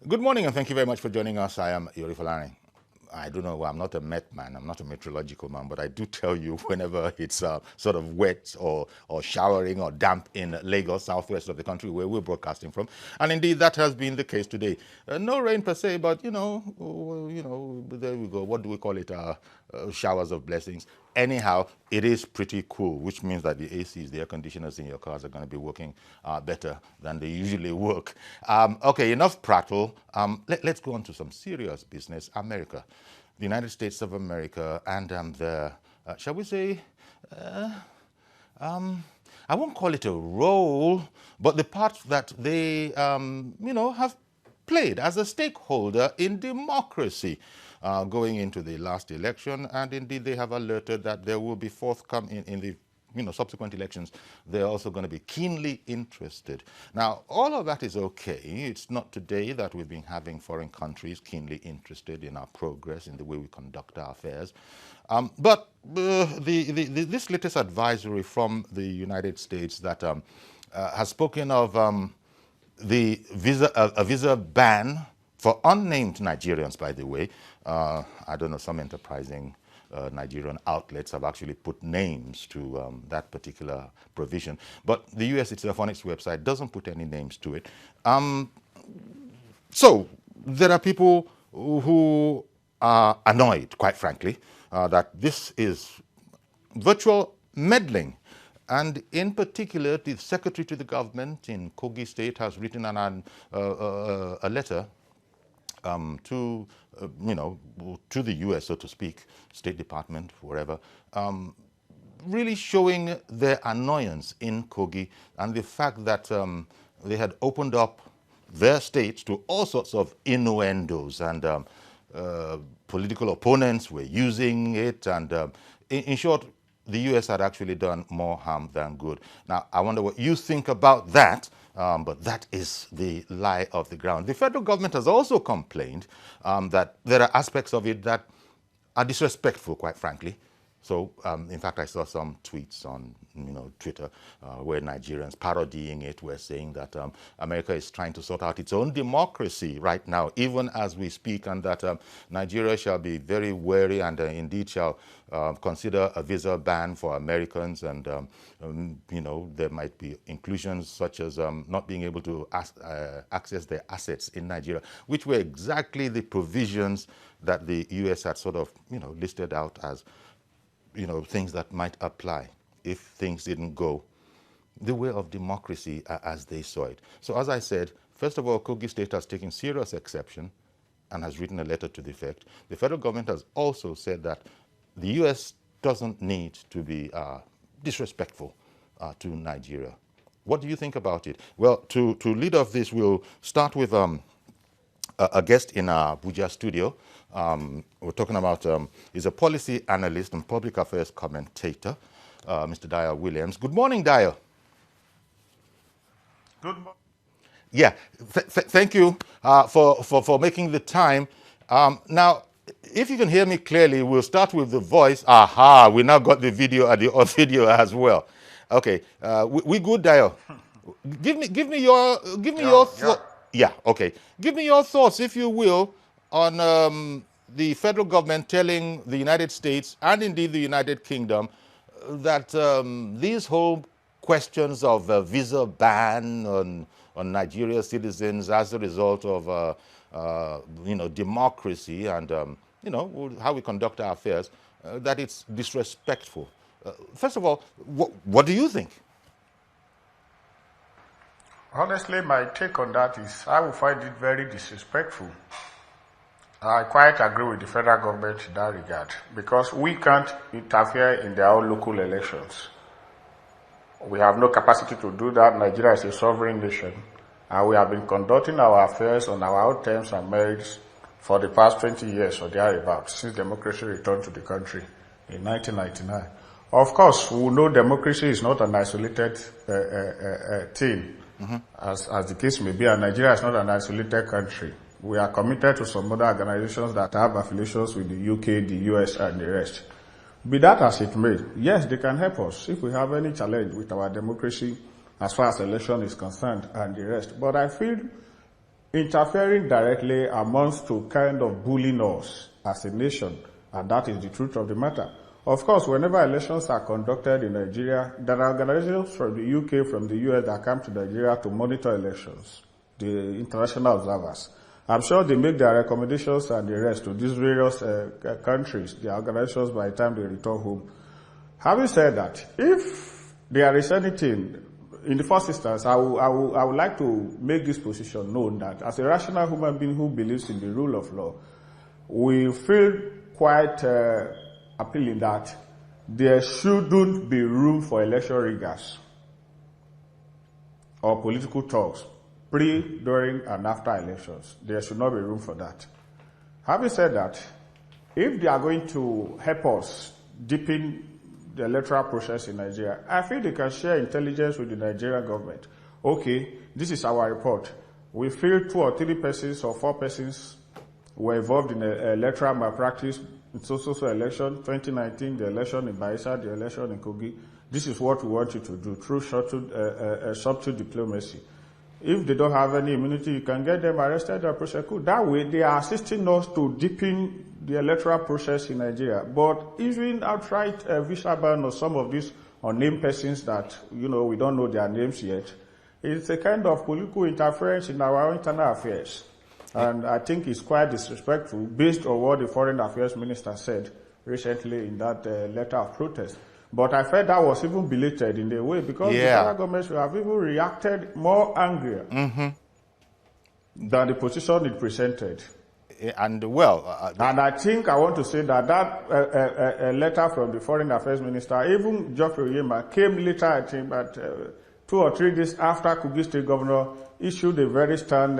Good morning, and thank you very much for joining us. I am Yori Falani. I don't know, I'm not a Met man, I'm not a meteorological man, but I do tell you whenever it's sort of wet or showering or damp in Lagos, southwest of the country where we're broadcasting from. And indeed, that has been the case today. No rain per se, but there we go. What do we call it? Showers of blessings. Anyhow, it is pretty cool, which means that the ACs, the air conditioners in your cars are going to be working better than they usually work. Okay, enough prattle. Let's go on to some serious business. America, the United States of America, and the, shall we say, I won't call it a role, but the part that they, have played as a stakeholder in democracy going into the last election. And indeed, they have alerted that there will be forthcoming in the subsequent elections. They're also going to be keenly interested. Now, all of that is okay. It's not today that we've been having foreign countries keenly interested in our progress, in the way we conduct our affairs. But this latest advisory from the United States that has spoken of a visa ban for unnamed Nigerians, by the way. I don't know, some enterprising Nigerian outlets have actually put names to that particular provision. But the US itself on its website doesn't put any names to it. So there are people who are annoyed, quite frankly, that this is virtual meddling. And in particular, the secretary to the government in Kogi State has written a letter to the U.S., so to speak, State Department, wherever, really showing their annoyance in Kogi and the fact that they had opened up their states to all sorts of innuendos, and political opponents were using it, and in short, the U.S. had actually done more harm than good. Now, I wonder what you think about that, but that is the lie of the ground. The federal government has also complained that there are aspects of it that are disrespectful, quite frankly. So, in fact, I saw some tweets on Twitter where Nigerians parodying it were saying that America is trying to sort out its own democracy right now, even as we speak, and that Nigeria shall be very wary and indeed shall consider a visa ban for Americans, and there might be inclusions such as not being able to access their assets in Nigeria, which were exactly the provisions that the U.S. had sort of listed out as things that might apply if things didn't go the way of democracy as they saw it. So as I said, first of all, Kogi State has taken serious exception and has written a letter to the effect. The federal government has also said that the U.S. doesn't need to be disrespectful to Nigeria. What do you think about it? Well, to lead off this, we'll start with a guest in our Abuja studio. We're talking about, he's a policy analyst and public affairs commentator, Mr. Dyer Williams. Good morning, Dyer. Good morning. Yeah, thank you for making the time. Now, if you can hear me clearly, we'll start with the voice. Aha, we now got the video as well. Okay, we good, Dyer. Give me your thoughts. Yeah, okay. Give me your thoughts, if you will, on the federal government telling the United States and indeed the United Kingdom that these whole questions of visa ban on Nigeria citizens as a result of democracy and how we conduct our affairs, that it's disrespectful. First of all, what do you think? Honestly, my take on that is I will find it very disrespectful. I quite agree with the federal government in that regard because we can't interfere in their own local elections. We have no capacity to do that. Nigeria is a sovereign nation, and we have been conducting our affairs on our own terms and merits for the past 20 years or thereabouts, since democracy returned to the country in 1999. Of course, we know democracy is not an isolated thing, as the case may be, and Nigeria is not an isolated country. We are committed to some other organizations that have affiliations with the UK, the US, and the rest. Be that as it may, yes, they can help us if we have any challenge with our democracy as far as election is concerned and the rest. But I feel interfering directly amounts to kind of bullying us as a nation, and that is the truth of the matter. Of course, whenever elections are conducted in Nigeria, there are organizations from the UK, from the US that come to Nigeria to monitor elections, the international observers. I'm sure they make their recommendations and the rest to these various countries, their organizations, by the time they return home. Having said that, if there is anything, in the first instance, I would like to make this position known that as a rational human being who believes in the rule of law, we feel quite appealing that there shouldn't be room for election riggers or political talks pre, during, and after elections. There should not be room for that. Having said that, if they are going to help us deepen the electoral process in Nigeria, I feel they can share intelligence with the Nigerian government. Okay, this is our report. We feel 2 or 3 persons or 4 persons were involved in electoral malpractice in so election, 2019, the election in Bayelsa, the election in Kogi. This is what we want you to do through subtle diplomacy. If they don't have any immunity, you can get them arrested or prosecuted. That way, they are assisting us to deepen the electoral process in Nigeria. But issuing outright visa ban or some of these unnamed persons that, we don't know their names yet, it's a kind of political interference in our internal affairs. And I think it's quite disrespectful based on what the Foreign Affairs Minister said recently in that letter of protest. But I felt that was even belated in a way because the federal government should have even reacted more angrier than the position it presented. And and I think I want to say that letter from the Foreign Affairs Minister, even Geoffrey Oyema, came later, I think, but 2 or 3 days after Kogi State Governor issued a very stern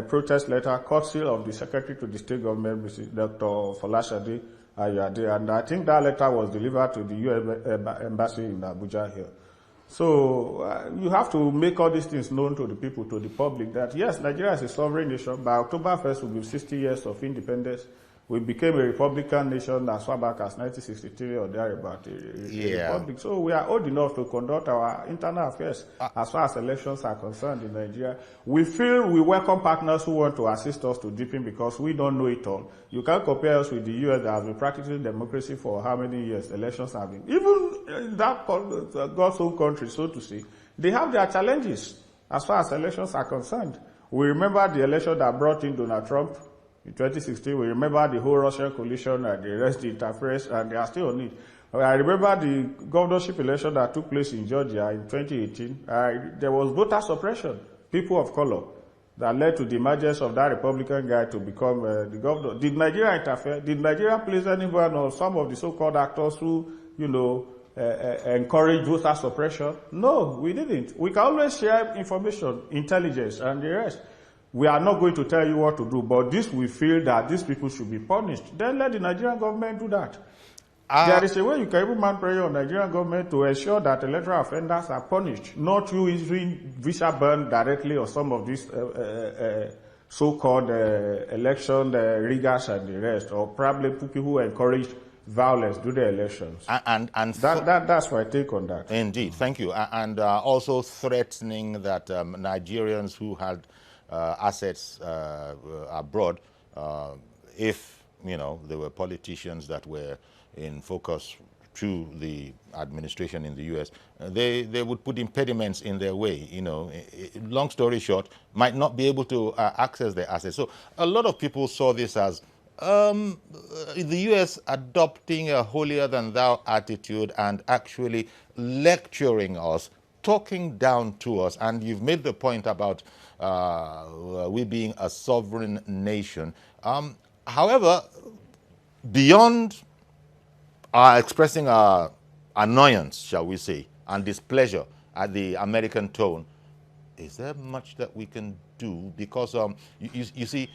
protest letter, courtesy of the Secretary to the State Government, Mrs. Dr. Folashade Ayade, and I think that letter was delivered to the U.S. Embassy in Abuja here. So you have to make all these things known to the people, to the public, that yes, Nigeria is a sovereign nation. By October 1st, will be 60 years of independence. We became a republican nation as far back as 1963 or thereabout, a republic. So we are old enough to conduct our internal affairs as far as elections are concerned in Nigeria. We feel we welcome partners who want to assist us to deepen because we don't know it all. You can't compare us with the U.S. that has been practicing democracy for how many years elections have been. Even in that God's own country, so to say, they have their challenges as far as elections are concerned. We remember the election that brought in Donald Trump. In 2016, we remember the whole Russian coalition and the rest, the interference, and they are still on it. I remember the governorship election that took place in Georgia in 2018. There was voter suppression, people of color, that led to the emergence of that Republican guy to become the governor. Did Nigeria interfere? Did Nigeria place anyone or some of the so-called actors who, encourage voter suppression? No, we didn't. We can always share information, intelligence, and the rest. We are not going to tell you what to do, but this we feel that these people should be punished. Then let the Nigerian government do that. There is a way you can even mount pressure on the Nigerian government to ensure that electoral offenders are punished, not you issuing visa ban directly or some of these so-called election riggers and the rest, or probably people who encourage violence during the elections. That's my take on that. Indeed, thank you. And also threatening that Nigerians who had assets abroad, if there were politicians that were in focus through the administration in the U.S., they would put impediments in their way. Long story short, might not be able to access their assets. So a lot of people saw this as the U.S. adopting a holier-than-thou attitude and actually lecturing us, talking down to us. And you've made the point about we being a sovereign nation. However, beyond expressing our annoyance, shall we say, and displeasure at the American tone, is there much that we can do? Because you see,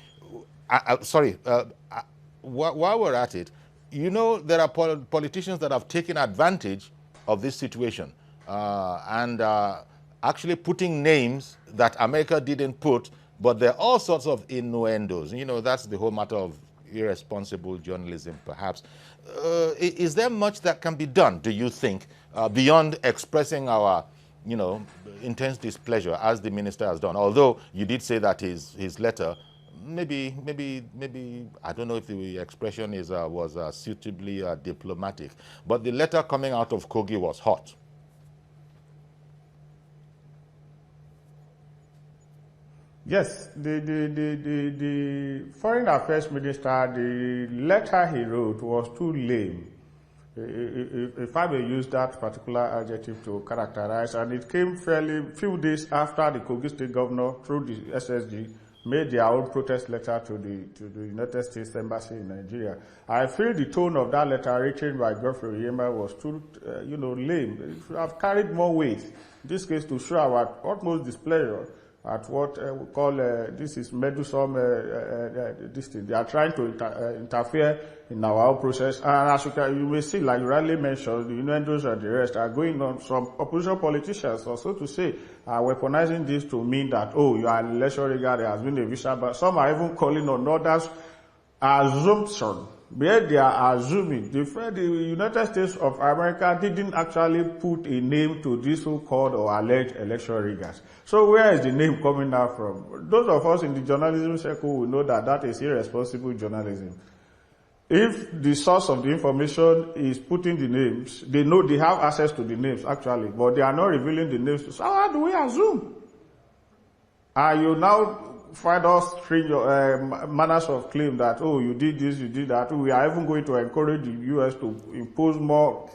while we're at it, there are politicians that have taken advantage of this situation and actually putting names that America didn't put, but there are all sorts of innuendos. That's the whole matter of irresponsible journalism, perhaps. Is there much that can be done, do you think, beyond expressing our intense displeasure, as the minister has done. Although you did say that his letter, maybe I don't know if the expression was suitably diplomatic, but the letter coming out of Kogi was hot. Yes, the foreign affairs minister, the letter he wrote was too lame, if I may use that particular adjective to characterize, and it came fairly few days after the Kogi State governor, through the SSG, made their own protest letter to the United States Embassy in Nigeria. I feel the tone of that letter written by Godfrey Oyema was too, lame. It should have carried more weight, in this case, to show our utmost displeasure at what we call this is meddlesome this thing. They are trying to interfere in our own process, and as you may see, like you rightly mentioned, the innuendos and the rest are going on. Some opposition politicians, also to say, are weaponizing this to mean that, oh, you are an election rigger, there has been a visa ban. Some are even calling on others assumption, where they are assuming the United States of America didn't actually put a name to these so-called or alleged election riggers. So where is the name coming out from? Those of us in the journalism circle will know that that is irresponsible journalism. If the source of the information is putting the names, they know they have access to the names actually, but they are not revealing the names. So how do we assume? Are you now find us strange manners of claim that, oh, you did this, you did that? We are even going to encourage the U.S. to impose more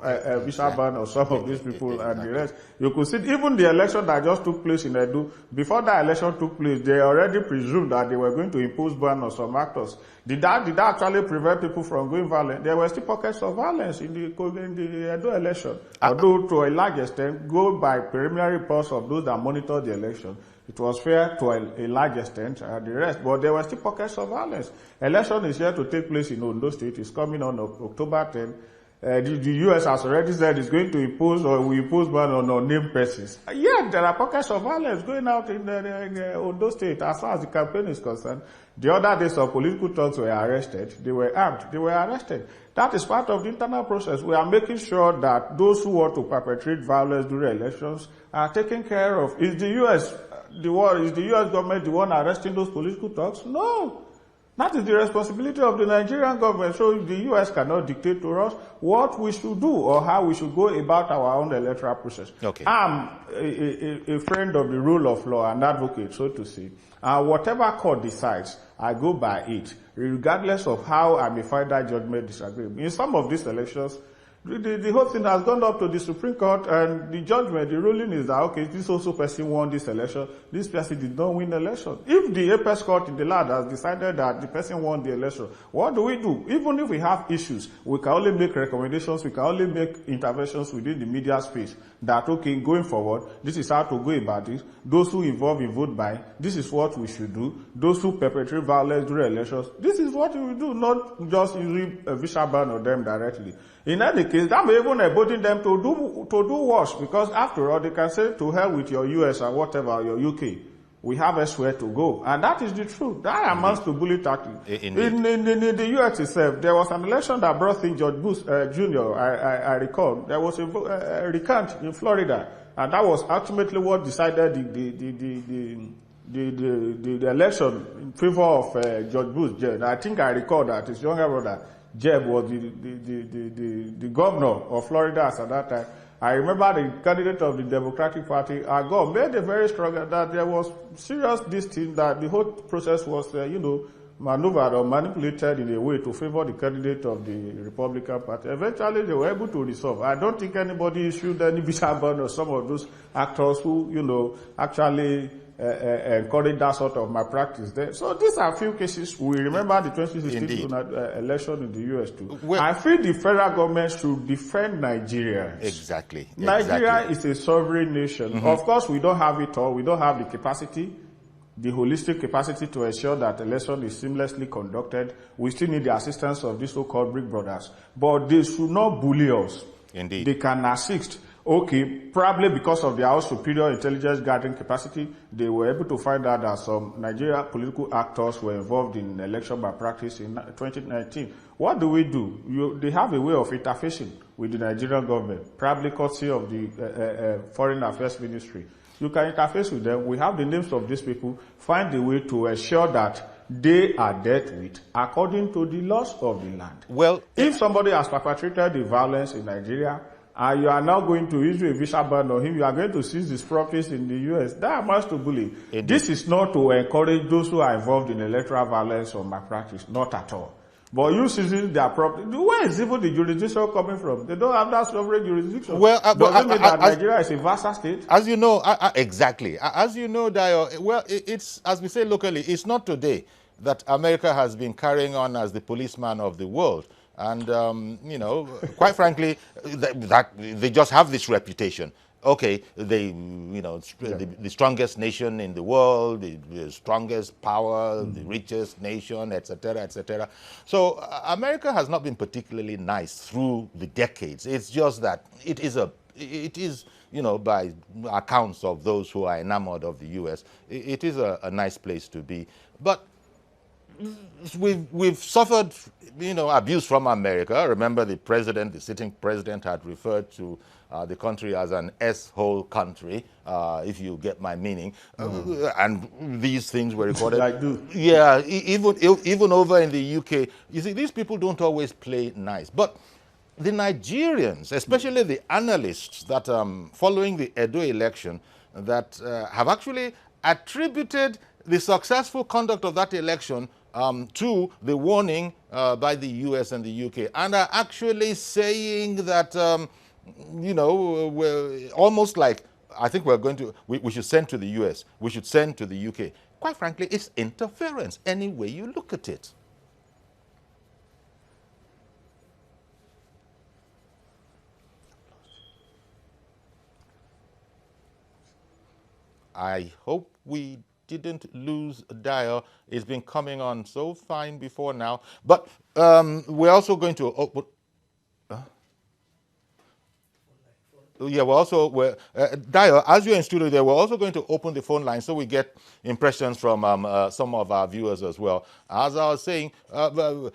visa ban on some of these people and the rest. You could see even the election that just took place in Edo, before that election took place, they already presumed that they were going to impose ban on some actors. Did that actually prevent people from going violent? There were still pockets of violence in the Edo election. Although to a large extent, go by preliminary reports of those that monitored the election, it was fair to a large extent, the rest, but there were still pockets of violence. Election is here to take place in Ondo State. It's coming on October 10. The U.S. has already said it's going to impose or will impose ban on unnamed persons. Yeah, there are pockets of violence going out in Ondo State as far as the campaign is concerned. The other day, some political thugs were arrested. They were armed. They were arrested. That is part of the internal process. We are making sure that those who want to perpetrate violence during elections are taken care of. Is the U.S. government the one arresting those political thugs? No. That is the responsibility of the Nigerian government. So the U.S. cannot dictate to us what we should do or how we should go about our own electoral process. Okay. I'm a friend of the rule of law, an advocate, so to say. Whatever court decides, I go by it, regardless of how I may find that judgment disagreeable. In some of these elections, the whole thing has gone up to the Supreme Court, and the judgment, the ruling is that, okay, this also person won this election, this person did not win the election. If the apex court in the land has decided that the person won the election, what do we do? Even if we have issues, we can only make recommendations, we can only make interventions within the media space that, okay, going forward, this is how to go about this. Those who involve in vote buying, this is what we should do. Those who perpetrate violence during elections, this is what we will do, not just using a visa ban on them directly. In any case, that may even embolden them to do worse, because after all, they can say, to hell with your US or whatever, your UK. We have elsewhere to go. And that is the truth. That amounts to bully tactics. In the US itself, there was an election that brought in George Bush Jr., I recall. There was a recount in Florida, and that was ultimately what decided the election in favor of George Bush. I think I recall that his younger brother, Jeb, was the governor of Florida at that time. I remember the candidate of the Democratic Party, Gore, made a very strong that there was serious distinct, that the whole process was, maneuvered or manipulated in a way to favor the candidate of the Republican Party. Eventually, they were able to resolve. I don't think anybody issued any visa ban or some of those actors who, actually encourage that sort of malpractice there. So these are a few cases. We remember the 2016 election in the U.S. too. Well, I feel the federal government should defend Nigeria. Exactly. Nigeria is a sovereign nation. Mm-hmm. Of course, we don't have it all. We don't have the capacity, the holistic capacity to ensure that election is seamlessly conducted. We still need the assistance of these so-called big brothers. But they should not bully us. Indeed. They can assist. Okay, probably because of their superior intelligence gathering capacity, they were able to find out that some Nigeria political actors were involved in election malpractice in 2019. What do? They have a way of interfacing with the Nigerian government, probably courtesy of the Foreign Affairs Ministry. You can interface with them. We have the names of these people. Find a way to ensure that they are dealt with according to the laws of the land. Well, if somebody has perpetrated the violence in Nigeria, and you are now going to issue a visa ban on him, you are going to seize his properties in the U.S. That amounts to bullying. This is not to encourage those who are involved in electoral violence or malpractice, not at all. But you seizing their property, where is even the jurisdiction coming from? They don't have that sovereign jurisdiction. Well, does it mean that Nigeria is a vassal state? As you know, exactly. As you know, Dio, well, it's, as we say locally, it's not today that America has been carrying on as the policeman of the world. And, you know, quite frankly, that they just have this reputation. Okay, you know, the strongest nation in the world, the strongest power, the richest nation, etc., etc. So America has not been particularly nice through the decades. It's just that it is, you know, by accounts of those who are enamored of the U.S., it is a nice place to be. But we've suffered, you know, abuse from America. Remember, the sitting president had referred to the country as an S-hole country, if you get my meaning. And these things were recorded. I do. Yeah, even over in the UK. You see, these people don't always play nice. But the Nigerians, especially the analysts that following the Edo election, that have actually attributed the successful conduct of that election to the warning by the US and the UK, and are actually saying that, you know, we're almost like, I think we should send to the US, we should send to the UK. Quite frankly, it's interference any way you look at it. I hope we didn't lose Dio. It's been coming on so fine before now. But we're also going to open... Yeah, Dio, as you're in studio there, we're also going to open the phone line so we get impressions from some of our viewers as well. As I was saying, it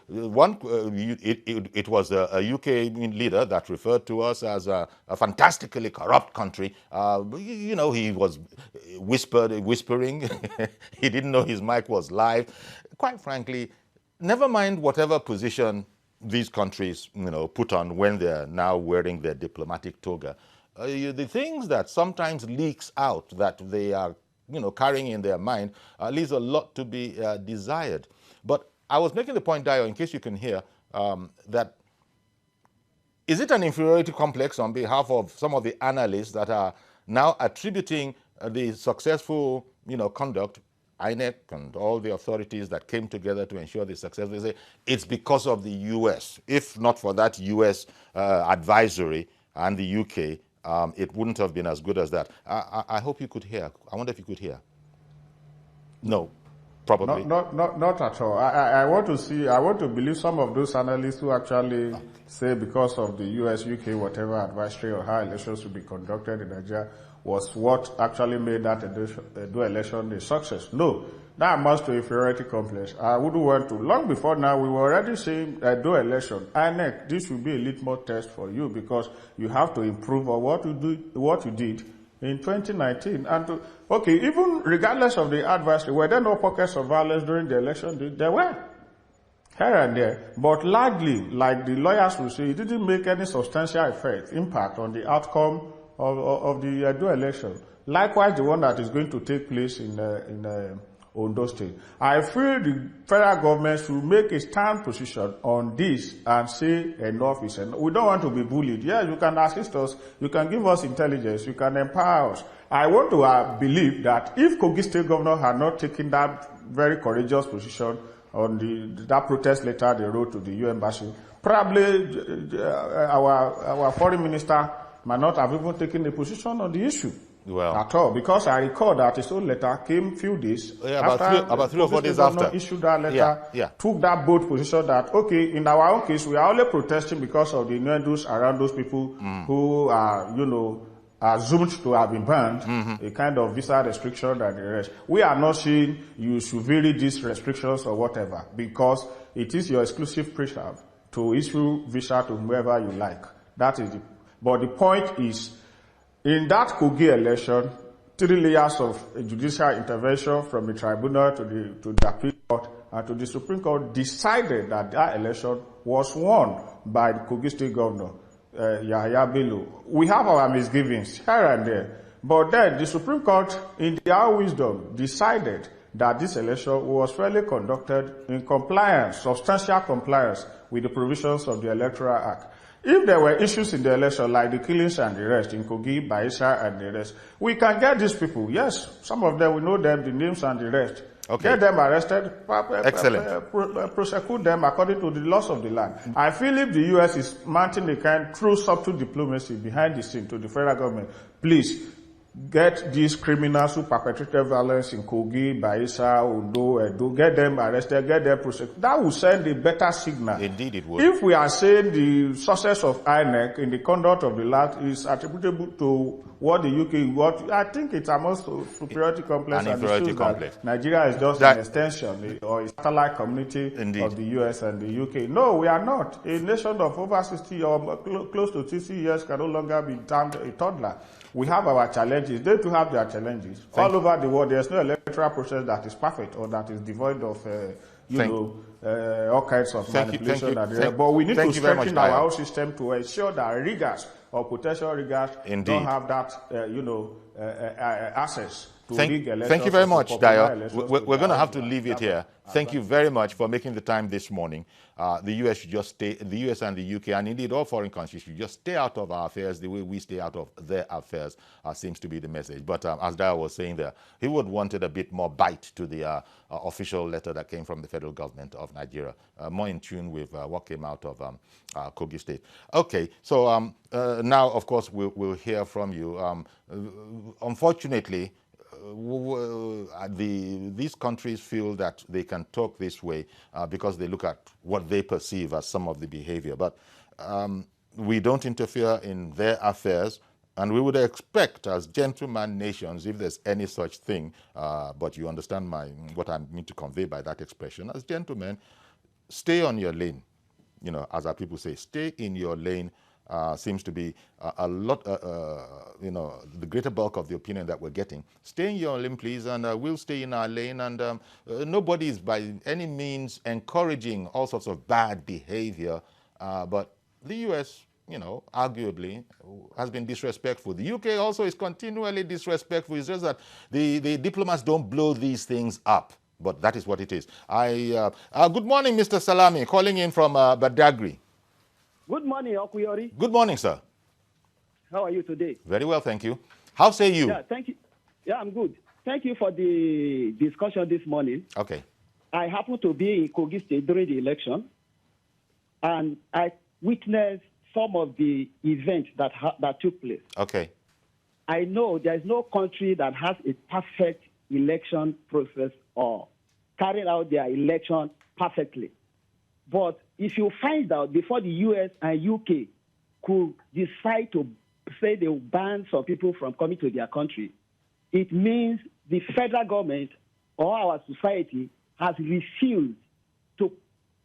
was a UK leader that referred to us as a fantastically corrupt country. You know, he was whispering. He didn't know his mic was live. Quite frankly, never mind whatever position these countries, you know, put on when they're now wearing their diplomatic toga. The things that sometimes leaks out that they are, you know, carrying in their mind leaves a lot to be desired. But I was making the point, Dio, in case you can hear, that is it an inferiority complex on behalf of some of the analysts that are now attributing the successful, you know, conduct, INEC and all the authorities that came together to ensure the success? They say it's because of the US. If not for that US advisory and the UK, it wouldn't have been as good as that. I hope you could hear. I wonder if you could hear. No, probably. Not at all. I want to believe some of those analysts who actually say because of the US, UK, whatever advisory or how elections will be conducted in Nigeria was what actually made that Edo election a success. No, that amounts to inferiority complex. I wouldn't want to. Long before now, we were already saying Edo election, INEC, this will be a litmus test for you because you have to improve on what you did in 2019. And okay, even regardless of the advisory, were there no pockets of violence during the election? There were. Here and there. But largely, like the lawyers will say, it didn't make any substantial impact on the outcome of the Edo election. Likewise, the one that is going to take place in Ondo State. I feel the federal government should make a stand position on this and say enough is enough. We don't want to be bullied. Yes, you can assist us, you can give us intelligence, you can empower us. I want to believe that if Kogi State governor had not taken that very courageous position on that protest letter they wrote to the UN embassy, probably our foreign minister might not have even taken a position on the issue. Well, at all, because I recall that his own letter came few days about three or 4 days after. Issued that letter, took that bold position that, okay, in our own case, we are only protesting because of the innuendos around those people who are, assumed to have been banned, a kind of visa restriction and the rest. We are not saying you should vary these restrictions or whatever, because it is your exclusive preserve to issue visa to whoever you like. That is but the point is, in that Kogi election, 3 layers of judicial intervention from the tribunal to the appeal court and to the Supreme Court decided that that election was won by the Kogi State Governor, Yahaya Bello. We have our misgivings here and there, but then the Supreme Court, in their wisdom, decided that this election was fairly conducted in compliance, substantial compliance with the provisions of the Electoral Act. If there were issues in the election, like the killings and the rest in Kogi, Baisha, and the rest, we can get these people. Yes, some of them, we know them, the names and the rest. Okay. Get them arrested, prosecute them according to the laws of the land. I feel if the U.S. is mounting a kind through subtle diplomacy behind the scene to the federal government, please get these criminals who perpetrated violence in Kogi, Baisa, Ondo, Edo, get them arrested, get them prosecuted. That will send a better signal. Indeed it would. If we are saying the success of INEC in the conduct of the last is attributable to what the UK, I think it's amongst superiority complex and inferiority complex. Nigeria is just an extension or a satellite community of the US and the UK. No, we are not. A nation of over 60 or close to 60 years can no longer be termed a toddler. We have our challenges. They too have their challenges. All over the world, there's no electoral process that is perfect or that is devoid of, all kinds of manipulation. But we need to strengthen our whole system to ensure that riggers or potential riggers don't have that, access to rig elections. Thank you very much, Dayo. We're going to have to leave it here. Thank you very much for making the time this morning. The U.S. should just stay, the U.S. and the U.K., and indeed all foreign countries should just stay out of our affairs the way we stay out of their affairs, seems to be the message. But as Dayo was saying there, he would wanted a bit more bite to the official letter that came from the federal government of Nigeria, more in tune with what came out of Kogi State. Okay, so now, of course, we'll hear from you. Unfortunately, these countries feel that they can talk this way because they look at what they perceive as some of the behavior. But we don't interfere in their affairs, and we would expect as gentleman nations, if there's any such thing, but you understand what I mean to convey by that expression, as gentlemen, stay on your lane. As our people say, stay in your lane. Seems to be a lot, the greater bulk of the opinion that we're getting. Stay in your lane, please, and we'll stay in our lane. And nobody is by any means encouraging all sorts of bad behavior. But the U.S., arguably has been disrespectful. The UK also is continually disrespectful. It's just that the diplomats don't blow these things up. But that is what it is. Good morning, Mr. Salami, calling in from Badagry. Good morning, Okuyori. Good morning, sir. How are you today? Very well, thank you. How say you? Yeah, thank you. Yeah, I'm good. Thank you for the discussion this morning. Okay. I happened to be in Kogi State during the election, and I witnessed some of the events that took place. Okay. I know there is no country that has a perfect election process or carrying out their election perfectly. But if you find out before the U.S. and UK could decide to say they will ban some people from coming to their country, it means the federal government or our society has refused to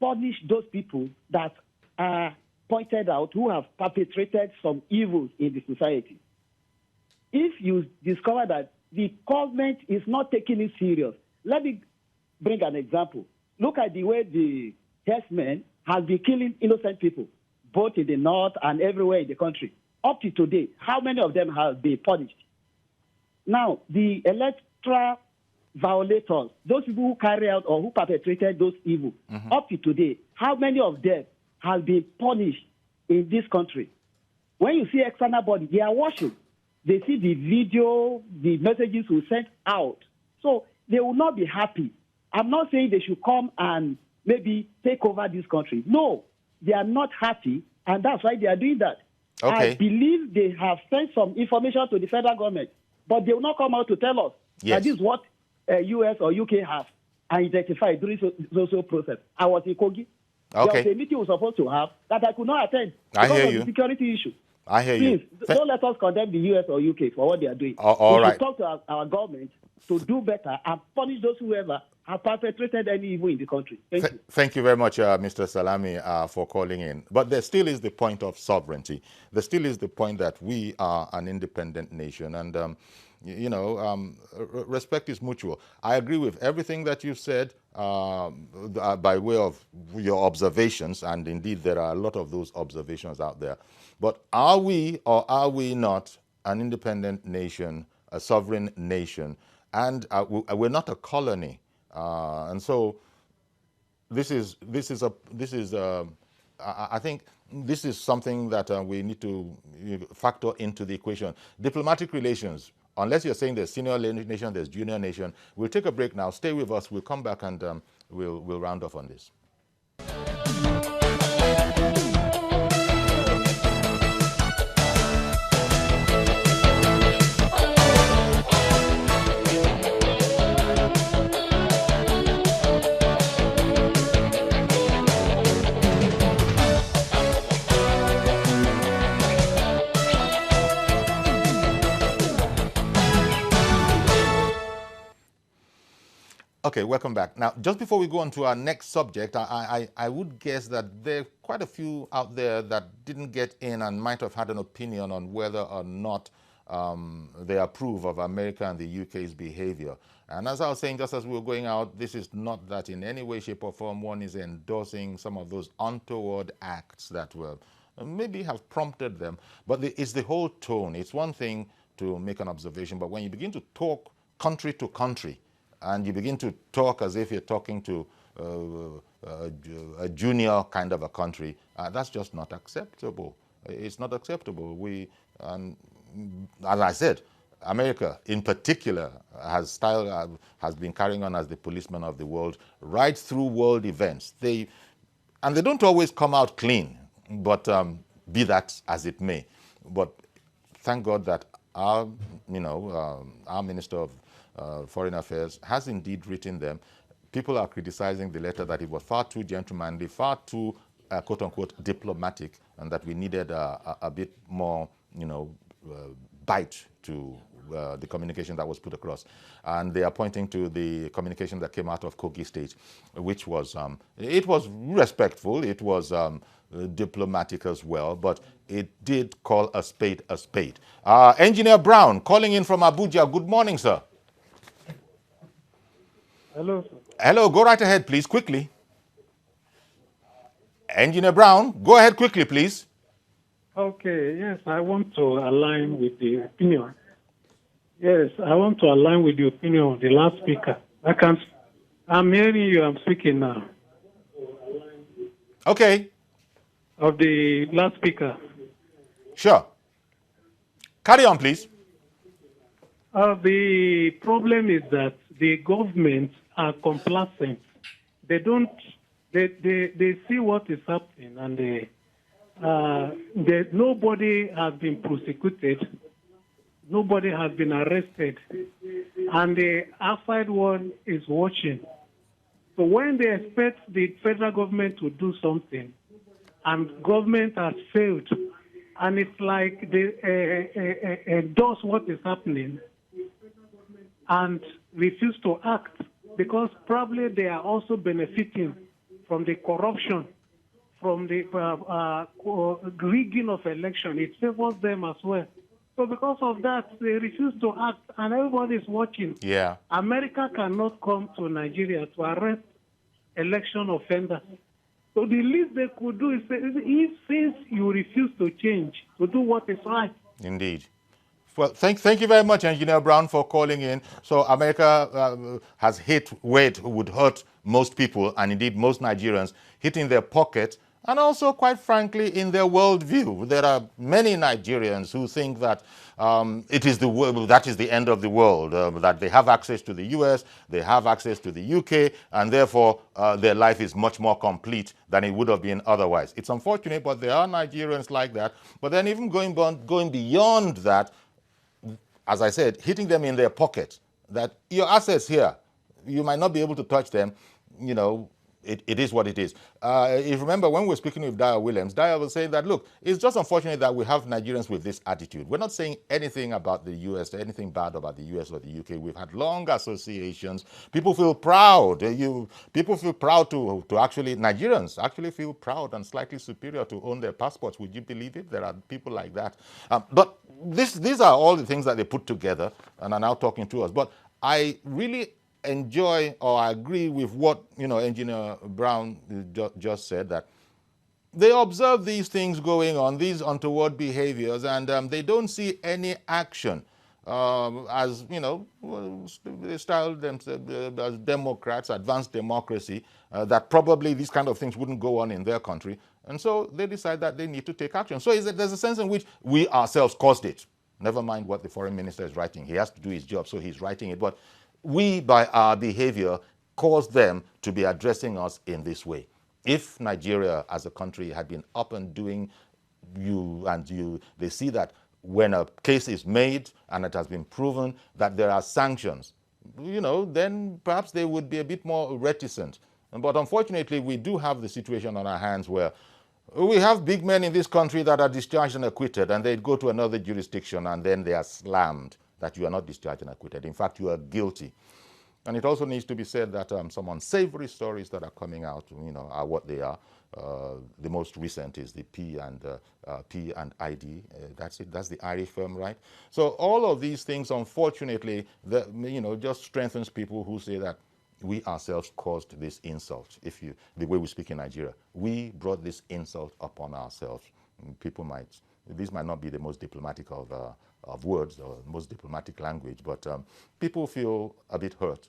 punish those people that are pointed out who have perpetrated some evils in the society. If you discover that the government is not taking it serious, let me bring an example. Look at the way the herdsmen have been killing innocent people, both in the north and everywhere in the country. Up to today, how many of them have been punished? Now, the electoral violators, those people who carry out or who perpetrated those evils, up to today, how many of them have been punished in this country? When you see external body, they are watching. They see the video, the messages we sent out. So they will not be happy. I'm not saying they should come and maybe take over this country. No, they are not happy, and that's why they are doing that. Okay. I believe they have sent some information to the federal government But they will not come out to tell us Yes. that this is what US or UK have identified during social process. I was in Kogi. Okay. There was a meeting we were supposed to have that I could not attend I because hear of you. the security issue. I hear you. Please, don't let us condemn the US or UK for what they are doing. All we right. should talk to our government to do better and punish those whoever have perpetrated any evil in the country. Thank you. Thank you very much, Mr. Salami, for calling in. But there still is the point of sovereignty. There still is the point that we are an independent nation, and respect is mutual. I agree with everything that you've said by way of your observations, and indeed there are a lot of those observations out there. But are we or are we not an independent nation, a sovereign nation? And we're not a colony. And so I think this is something that we need to factor into the equation. Diplomatic relations, unless you're saying there's senior nation, there's junior nation. We'll take a break now. Stay with us. We'll come back and we'll round off on this. Okay, welcome back. Now, just before we go on to our next subject, I would guess that there are quite a few out there that didn't get in and might have had an opinion on whether or not they approve of America and the UK's behavior. And as I was saying, just as we were going out, this is not that in any way, shape, or form one is endorsing some of those untoward acts that will maybe have prompted them. But it's the whole tone. It's one thing to make an observation, but when you begin to talk country to country, and you begin to talk as if you're talking to a junior kind of a country, that's just not acceptable. It's not acceptable. As I said, America in particular has been carrying on as the policeman of the world right through world events. They don't always come out clean, but be that as it may. But thank God that our Minister of Foreign Affairs has indeed written them. People are criticizing the letter that it was far too gentlemanly, far too quote-unquote diplomatic, and that we needed a bit more, bite to the communication that was put across. And they are pointing to the communication that came out of Kogi State, which was, it was respectful, it was diplomatic as well, but it did call a spade a spade. Engineer Brown, calling in from Abuja. Good morning, sir. Hello, sir. Hello, go right ahead, please, quickly. Engineer Brown, go ahead quickly, please. Okay, yes, I want to align with the opinion. Yes, I want to align with the opinion of the last speaker. I'm hearing you, I'm speaking now. Okay. Of the last speaker. Sure. Carry on, please. The problem is that the government are complacent. They see what is happening, and nobody has been prosecuted, nobody has been arrested, and the outside world is watching. So when they expect the federal government to do something, and government has failed, and it's like they endorse what is happening and refuse to act, because probably they are also benefiting from the corruption, from the rigging of election. It favors them as well. So because of that, they refuse to act, and everybody is watching. Yeah. America cannot come to Nigeria to arrest election offenders. So the least they could do is say, since you refuse to change, to do what is right. Indeed. Well, thank you very much, Engineer Brown, for calling in. So America has hit where it would hurt most people, and indeed most Nigerians, hitting their pocket, and also, quite frankly, in their worldview. There are many Nigerians who think that that is the end of the world, that they have access to the US, they have access to the UK, and therefore their life is much more complete than it would have been otherwise. It's unfortunate, but there are Nigerians like that. But then even going beyond that, as I said, hitting them in their pocket, that your assets here, you might not be able to touch them, you know, it is what it is. If you remember when we were speaking with Dyer Williams, Dyer was saying that, look, it's just unfortunate that we have Nigerians with this attitude. We're not saying anything about the US, anything bad about the US or the UK. We've had long associations. People feel proud. People feel proud to actually, Nigerians actually feel proud and slightly superior to own their passports. Would you believe it? There are people like that. But these are all the things that they put together and are now talking to us. But I really enjoy, or I agree with what Engineer Brown just said, that they observe these things going on, these untoward behaviors, and they don't see any action. As they style themselves as Democrats, advanced democracy, that probably these kind of things wouldn't go on in their country, and so they decide that they need to take action. So there's a sense in which we ourselves caused it. Never mind what the foreign minister is writing; he has to do his job, so he's writing it. But we, by our behavior, caused them to be addressing us in this way. If Nigeria as a country had been up and doing they see that when a case is made and it has been proven that there are sanctions, then perhaps they would be a bit more reticent. But unfortunately, we do have the situation on our hands where we have big men in this country that are discharged and acquitted, and they go to another jurisdiction and then they are slammed that you are not discharged and acquitted. In fact, you are guilty. And it also needs to be said that some unsavory stories that are coming out, are what they are. The most recent is the P and ID. That's it. That's the Irish firm, right? So all of these things, unfortunately, just strengthens people who say that we ourselves caused this insult. The way we speak in Nigeria, we brought this insult upon ourselves. These might not be the most diplomatic of words or most diplomatic language, but people feel a bit hurt,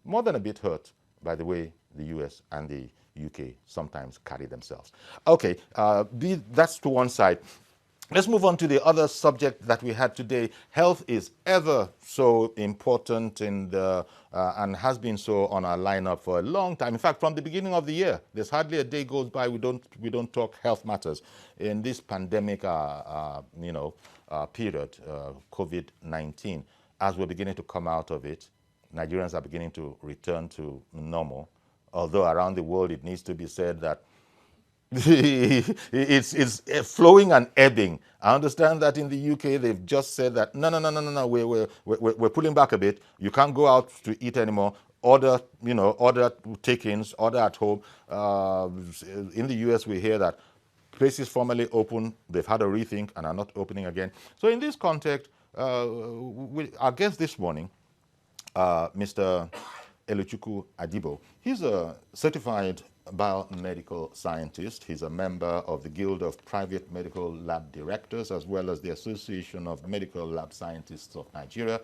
more than a bit hurt, by the way the US and the UK sometimes carry themselves. Okay, that's to one side. Let's move on to the other subject that we had today. Health is ever so important and has been so on our lineup for a long time. In fact, from the beginning of the year, there's hardly a day goes by we don't talk health matters. In this pandemic, period, COVID-19, as we're beginning to come out of it, Nigerians are beginning to return to normal. Although around the world, it needs to be said that it's flowing and ebbing. I understand that in the UK they've just said that no, we're pulling back a bit. You can't go out to eat anymore. Order take-ins, order at home. In the US we hear that places formerly open, they've had a rethink and are not opening again. So in this context, our guest this morning, Mr. Eluchukwu Adibo, he's a certified biomedical scientist. He's a member of the Guild of Private Medical Lab Directors, as well as the Association of Medical Lab Scientists of Nigeria.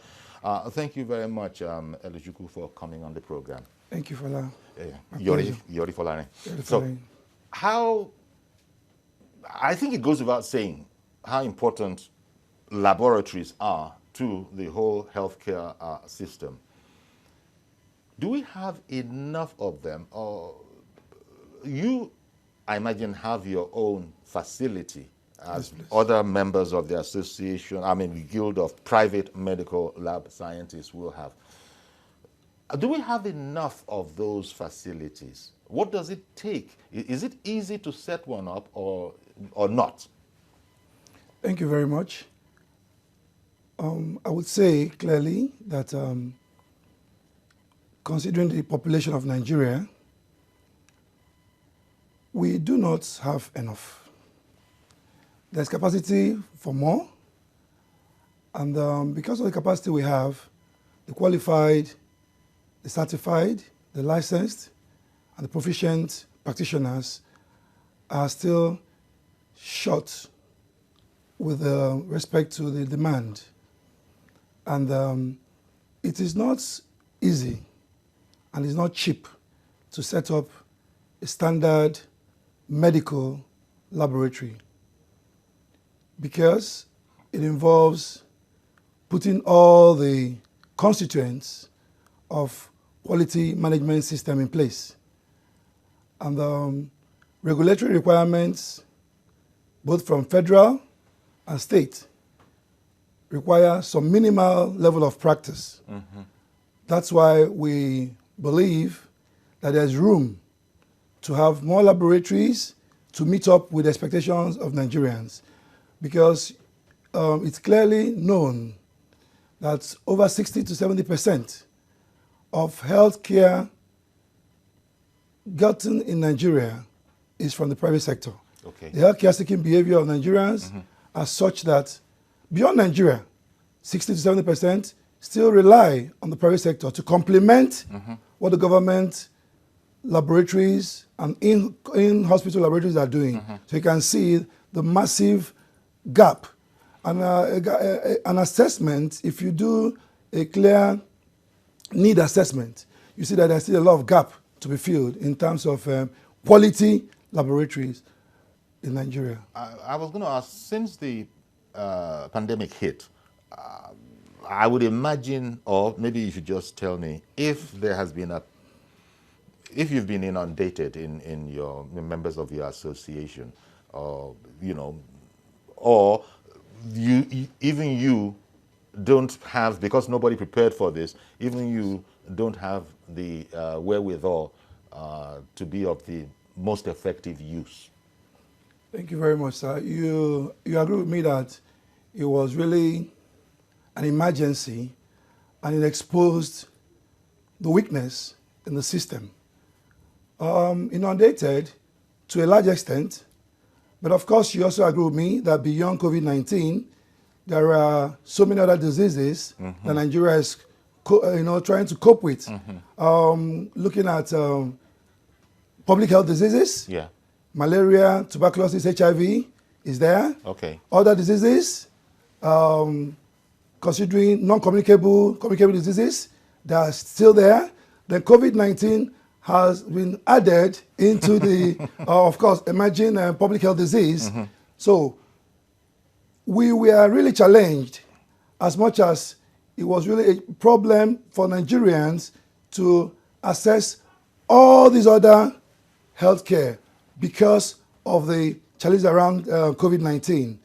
Thank you very much, Eluchukwu, for coming on the program. Thank you for that. Yori Folare. So, I think it goes without saying how important laboratories are to the whole healthcare system. Do we have enough of them, or you, I imagine, have your own facility as other members of the association, the Guild of Private Medical Lab Scientists will have. Do we have enough of those facilities? What does it take? Is it easy to set one up or not? Thank you very much. I would say clearly that considering the population of Nigeria, we do not have enough. There's capacity for more, and because of the capacity we have, the qualified, the certified, the licensed, and the proficient practitioners are still short with respect to the demand. And it is not easy and it's not cheap to set up a standard medical laboratory because it involves putting all the constituents of quality management system in place. And regulatory requirements, both from federal and state, require some minimal level of practice. That's why we believe that there's room to have more laboratories to meet up with the expectations of Nigerians, because it's clearly known that over 60 to 70% of healthcare gotten in Nigeria is from the private sector. Okay. The healthcare seeking behavior of Nigerians are such that beyond Nigeria, 60 to 70% still rely on the private sector to complement what the government laboratories and in-hospital laboratories are doing. So you can see the massive gap. And an assessment, if you do a clear need assessment, you see that there's still a lot of gap to be filled in terms of quality laboratories in Nigeria. I was going to ask, since the pandemic hit, I would imagine, or maybe you should just tell me, if there has been if you've been inundated in your members of your association, or or even you don't have, because nobody prepared for this, even you don't have the wherewithal to be of the most effective use. Thank you very much, sir. You agree with me that it was really an emergency and it exposed the weakness in the system. Inundated to a large extent, but of course you also agree with me that beyond COVID-19, there are so many other diseases that Nigeria is trying to cope with. Looking at public health diseases, malaria, tuberculosis, HIV is there. Okay. Other diseases, considering non-communicable, communicable diseases, they are still there. Then COVID-19 has been added into the, of course, emerging public health disease. So we were really challenged, as much as it was really a problem for Nigerians to assess all these other healthcare because of the challenge around COVID-19.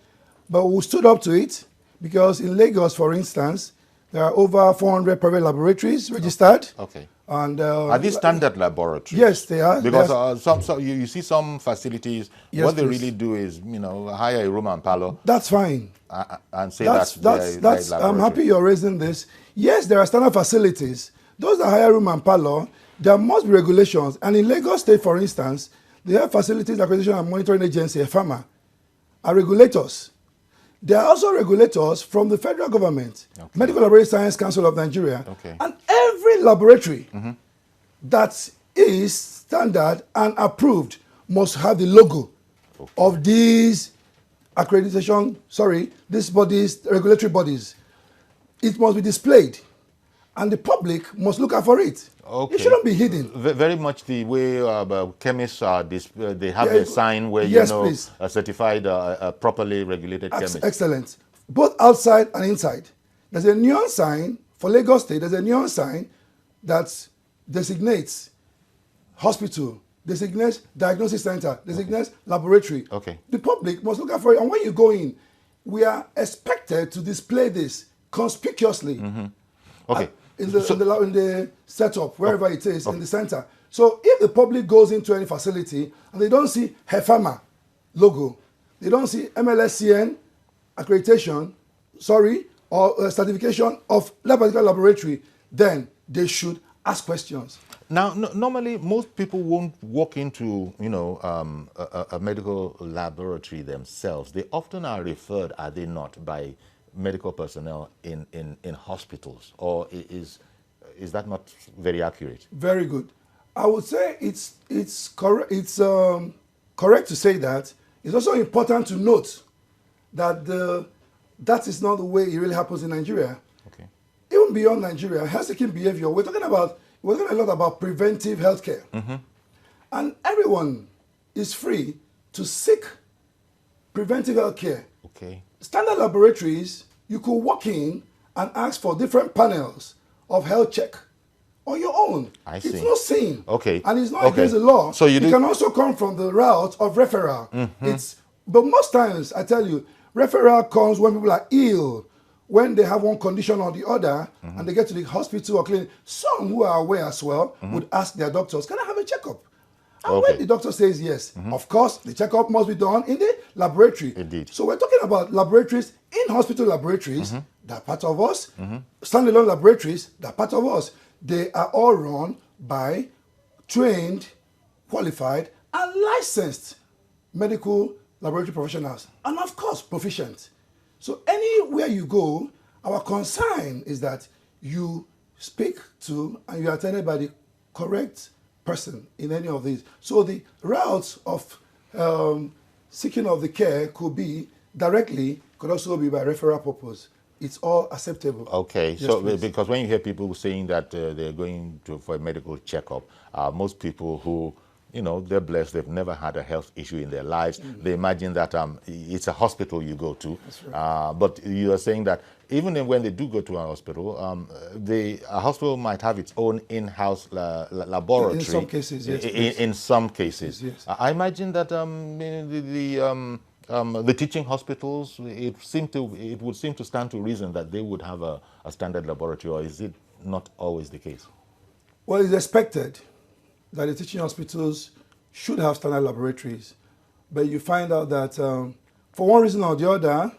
But we stood up to it, because in Lagos, for instance, there are over 400 private laboratories registered. Okay. And are these standard laboratories? Yes, they are. Because you see some facilities, what they really do is, hire a room and parlor. That's fine. And say that's I'm happy you're raising this. Yes, there are standard facilities. Those that hire room and parlor, there must be regulations. And in Lagos State, for instance, they have Facilities Accreditation and Monitoring Agency, FAMA, are regulators. There are also regulators from the federal government, Medical Laboratory Science Council of Nigeria, and every laboratory that is standard and approved must have the logo of these accreditation, these bodies, regulatory bodies. It must be displayed, and the public must look out for it. It shouldn't be hidden. Very much the way chemists are, they have a sign where a certified, properly regulated chemist. Excellent. Both outside and inside. There's a neon sign for Lagos State. There's a neon sign that designates hospital, designates diagnosis center, designates laboratory. The public must look out for it. And when you go in, we are expected to display this conspicuously. In the setup, wherever it is, in the center. So if the public goes into any facility and they don't see HEFAMA logo, they don't see MLSCN accreditation, or certification of that particular laboratory, then they should ask questions. Now, normally, most people won't walk into, a medical laboratory themselves. They often are referred, are they not, by medical personnel in hospitals, or is that not very accurate? Very good. I would say it's correct. It's correct to say that. It's also important to note that that is not the way it really happens in Nigeria. Even beyond Nigeria, health-seeking behavior. We're talking a lot about preventive healthcare, and everyone is free to seek preventive healthcare. Standard laboratories, you could walk in and ask for different panels of health check on your own. I see. It's not sin. And it's not Okay. against the law. So you can also come from the route of referral. But most times, I tell you, referral comes when people are ill, when they have one condition or the other, and they get to the hospital or clinic, some who are aware as well would ask their doctors, can I have a checkup? And when the doctor says yes, of course, the checkup must be done in the laboratory. Indeed. So we're talking about laboratories, in-hospital laboratories, that are part of us, standalone laboratories, that are part of us. They are all run by trained, qualified, and licensed medical laboratory professionals, and of course, proficient. So anywhere you go, our concern is that you speak to and you are attended by the correct person in any of these. So the routes of seeking of the care could be directly, could also be by referral purpose. It's all acceptable. Okay, Yes, so please. because when you hear people saying that they're going for a medical checkup, most people who, they're blessed, they've never had a health issue in their lives, they imagine that it's a hospital you go to. That's right. But you are saying that even when they do go to a hospital, a hospital might have its own in-house laboratory. In some cases, yes. In some cases. Yes. I imagine that the teaching hospitals, it would seem to stand to reason that they would have a standard laboratory, or is it not always the case? Well, it's expected that the teaching hospitals should have standard laboratories, but you find out that for one reason or the other,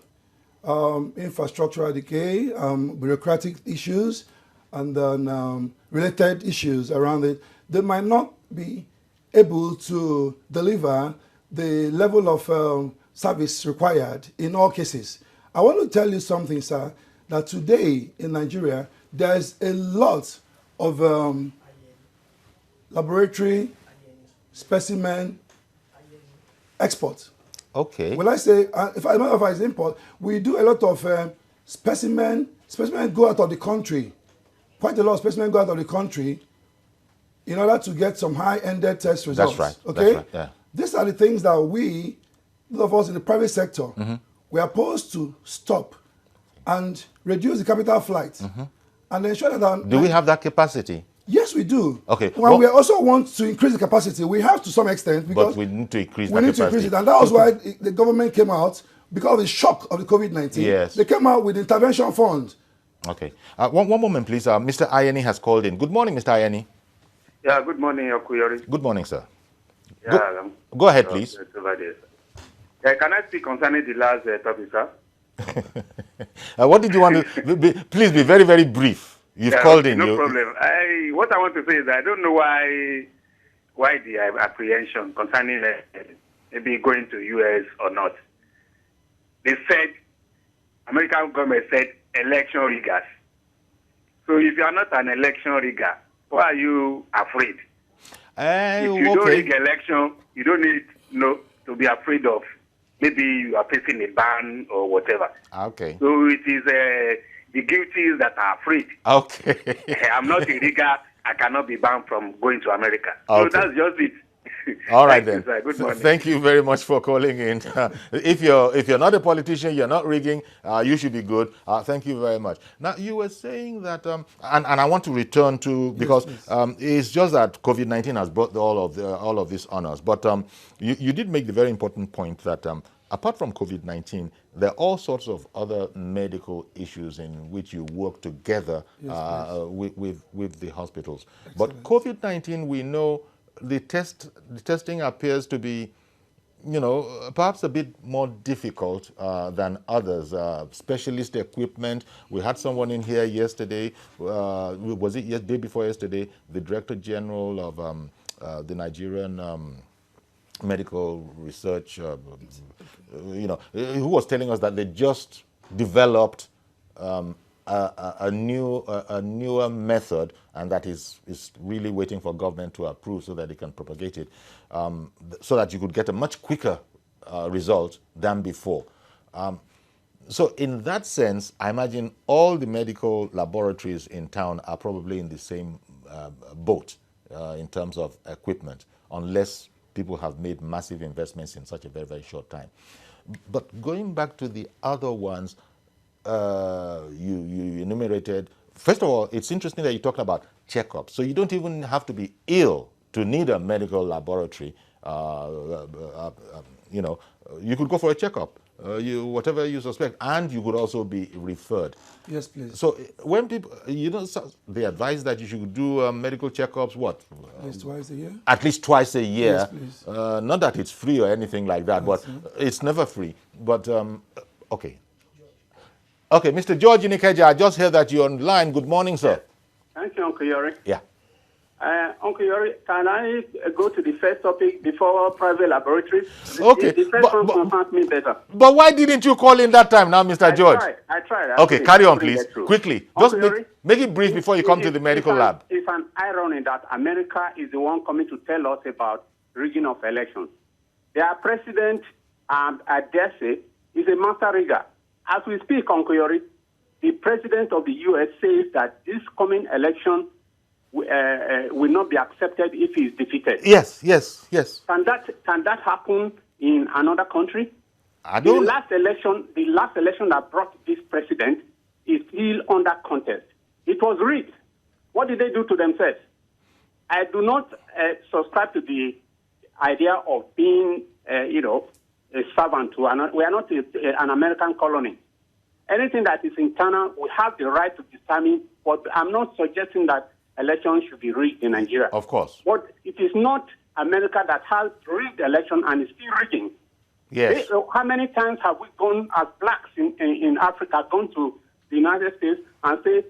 infrastructural decay, bureaucratic issues, and then related issues around it, they might not be able to deliver the level of service required in all cases. I want to tell you something, sir, that today in Nigeria, there's a lot of laboratory specimen export. Okay. When I say, if I know if it's import, we do a lot of specimen go out of the country. Quite a lot of specimen go out of the country in order to get some high-ended test results. That's right. Okay? That's right. Yeah. These are the things that we, those of us in the private sector, we are supposed to stop and reduce the capital flight and ensure that... Do we have that capacity? Yes, we do. Okay. When we also want to increase the capacity, we have to some extent because but we need to increase we that need to capacity. increase it. And that was why the government came out, because of the shock of the COVID-19. Yes. They came out with intervention funds. Okay. One moment, please. Mr. Ayeni has called in. Good morning, Mr. Ayeni. Yeah, good morning, Okuyori. Good morning, sir. Yeah, Go ahead, please. Over there, sir. Can I speak concerning the last topic, sir? What did you want to... Please be very, very brief. You've called in. No problem. What I want to say is that I don't know why the apprehension concerning maybe going to US or not. They said, American government said, election riggers. So if you are not an election rigger, why are you afraid? If you don't rig election, you don't need to be afraid of maybe you are facing a ban or whatever. Okay. So it is the guilty that are afraid. Okay. I'm not a rigger. I cannot be banned from going to America. Okay. So that's just it. All right then. Good morning. Thank you very much for calling in. If you're not a politician, you're not rigging, you should be good. Thank you very much. Now you were saying that, and I want to return to, because it's just that COVID-19 has brought all of these honors. But you did make the very important point that apart from COVID-19, there are all sorts of other medical issues in which you work together with the hospitals. Excellent. But COVID-19, we know the testing appears to be, perhaps a bit more difficult than others. Specialist equipment. We had someone in here yesterday. Was it day before yesterday? The Director General of the Nigerian Medical Research, who was telling us that they just developed a newer method, and that is really waiting for government to approve so that they can propagate it, so that you could get a much quicker result than before. So in that sense, I imagine all the medical laboratories in town are probably in the same boat in terms of equipment, unless people have made massive investments in such a very, very short time. But going back to the other ones, you enumerated. First of all, it's interesting that you talked about checkups. So you don't even have to be ill to need a medical laboratory. You could go for a checkup. whatever you suspect, and you could also be referred. Yes, please. So when people, they advise that you should do medical checkups, what? At least twice a year? At least twice a year. Yes, please. Not that it's free or anything like that, but it's never free. But, okay. Okay, Mr. George Inikeja, I just heard that you're online. Good morning, sir. Thank you, Uncle Yori. Yeah. Uncle Yori, can I go to the first topic before private laboratories? Okay. The first one concerns me better. But why didn't you call in that time now, Mr. George? I tried. Okay, carry on, please. Quickly. Just make it brief before you come to the medical lab. It's an irony that America is the one coming to tell us about rigging of elections. Their president, I dare say, is a master rigger. As we speak, Uncle Yori, the president of the U.S. says that this coming election will not be accepted if he is defeated. Yes. Can that happen in another country? I don't. The last election that brought this president is still under contest. It was rigged. What did they do to themselves? I do not subscribe to the idea of being, a servant to another. We are not an American colony. Anything that is internal, we have the right to determine. But I'm not suggesting that elections should be rigged in Nigeria. Of course. But it is not America that has rigged the election and is still rigging. Yes. How many times have we gone as blacks in Africa, gone to the United States and say,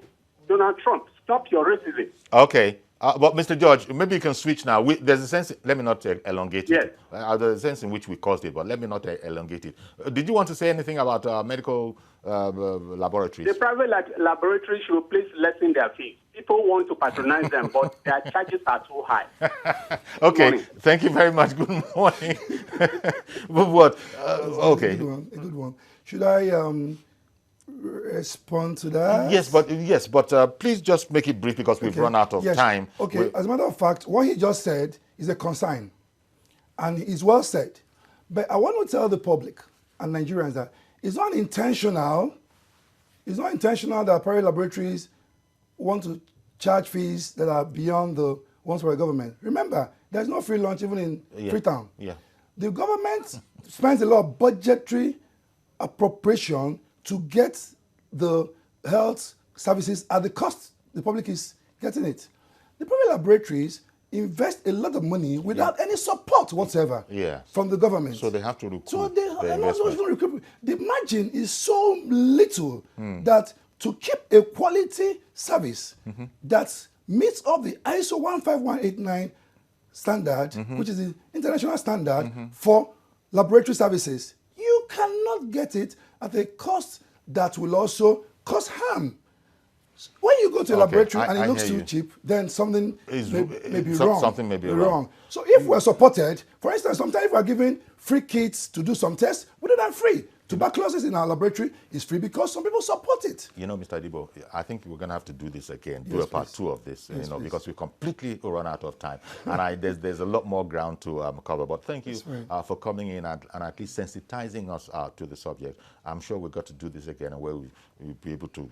Donald Trump, stop your racism? Okay. But Mr. George, maybe you can switch now. There's a sense, let me not elongate it. Yes. There's a sense in which we caused it, but let me not elongate it. Did you want to say anything about medical laboratories? The private laboratories should please lessen their fees. People want to patronize them, but their charges are too high. Okay, thank you very much. Good morning. What? Okay. A good one. Should I respond to that? Yes, but please just make it brief because we've run out of time. Okay, as a matter of fact, what he just said is a consign, and it's well said. But I want to tell the public and Nigerians that it's not intentional. It's not intentional that private laboratories want to charge fees that are beyond the ones for the government. Remember, there's no free lunch even in Freetown. Yeah. The government spends a lot of budgetary appropriation to get the health services at the cost the public is getting it. The private laboratories invest a lot of money without any support whatsoever from the government. So they have to recoup. So the margin is so little that to keep a quality service that meets up the ISO 15189 standard, which is the international standard for laboratory services, you cannot get it at a cost that will also cause harm. When you go to a laboratory and it looks too cheap, then something may be wrong. Something may be wrong. So if we're supported, for instance, sometimes we're giving free kits to do some tests, we do that free. Tuberculosis in our laboratory is free because some people support it. You know, Mr. Adibo, I think we're going to have to do this again, do a part 2 of this, because we completely run out of time. And there's a lot more ground to cover. But thank you for coming in and at least sensitizing us to the subject. I'm sure we've got to do this again, and where we'll be able to,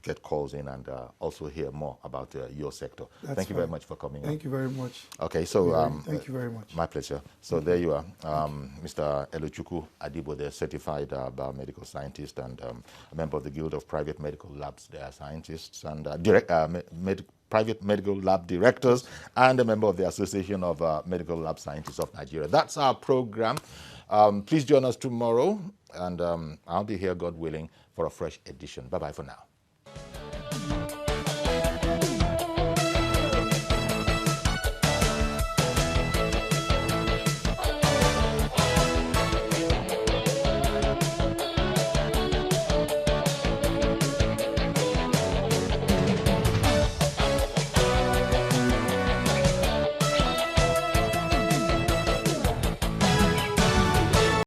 get calls in and also hear more about your sector. Thank you very much for coming. Thank you very much. Okay, so thank you very much. My pleasure. So there you are, Mr. Elochukwu Adibo, the certified biomedical scientist and a member of the Guild of Private Medical Labs. They are scientists and private medical lab directors, and a member of the Association of Medical Lab Scientists of Nigeria. That's our program. Please join us tomorrow, and I'll be here, God willing, for a fresh edition. Bye-bye for now.